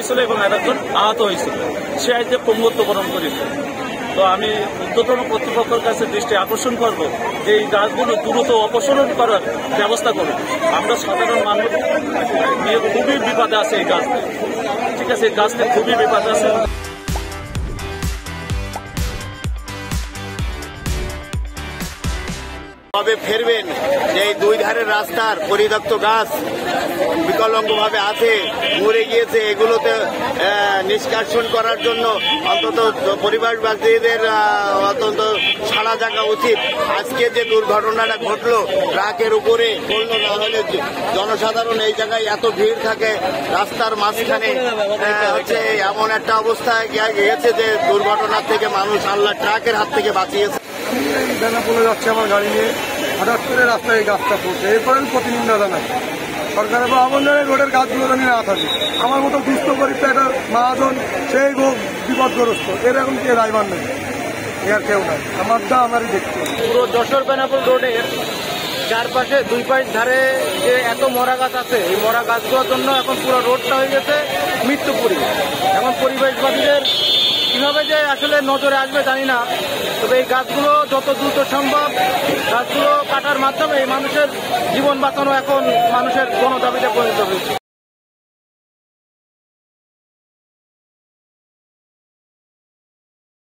হয়েছিল এবং একজন আহত হয়েছিল, সে আজকে পঙ্গুত্ব বরণ করেছে। তো আমি ঊর্ধ্বতন কর্তৃপক্ষের কাছে দৃষ্টি আকর্ষণ করব যে এই গাছগুলো দ্রুত অপসারণ করার ব্যবস্থা করুন। আমরা সাধারণ মানুষ নিয়ে খুবই বিপদে আছে এই গাছটা, ঠিক আছে, এই গাছটা খুবই বিপদে আছে। কবে ফেরবেন যে এই দুই ধারের রাস্তার পরিত্যক্ত গাছ বিকলাঙ্গভাবে আছে, মরে গিয়েছে, এগুলোতে নিষ্কাশন করার জন্য অন্তত পরিবেশবাসীদের অত্যন্ত সাড়া জাগা উচিত। আজকে যে দুর্ঘটনাটা ঘটলো ট্রাকের উপরে পড়লো, না হলে জনসাধারণ এই জায়গায় এত ভিড় থাকে রাস্তার মাঝখানে, হচ্ছে এমন একটা অবস্থায় গিয়েছে যে দুর্ঘটনার থেকে মানুষ আল্লাহ ট্রাকের হাত থেকে বাঁচিয়েছে। বেনাপোলে যাচ্ছে আমার গাড়ি নিয়ে, হঠাৎ করে রাস্তায় এই গাছটা পড়ছে, এরপরে আমি প্রতিনিন্দা জানাই সরকারের বা আমাদের রোডের গাছগুলো জানি না থাকে। আমার মতো দুস্থ গরিব একটা মহাজন, সেই বিপদগ্রস্ত, এরকম কে ড্রাইভার নেই, এর কেউ নাই, আমারটা আমারই দেখতে। পুরো যশোর বেনাপোল রোডের চারপাশে দুই পাশ ধারে যে এত মরা গাছ আছে, এই মরা গাছগুলোর জন্য এখন পুরো রোডটা হয়ে গেছে মৃত্যুপুরী। এখন পরিবেশবাদীদের কিভাবে যে আসলে নজরে আসবে জানি না, তবে এই গাছগুলো যত দ্রুত সম্ভব গাছগুলো কাটার মাধ্যমে এই মানুষের জীবন বাঁচানো এখন মানুষের গণদাবিতে পরিণত হয়েছে।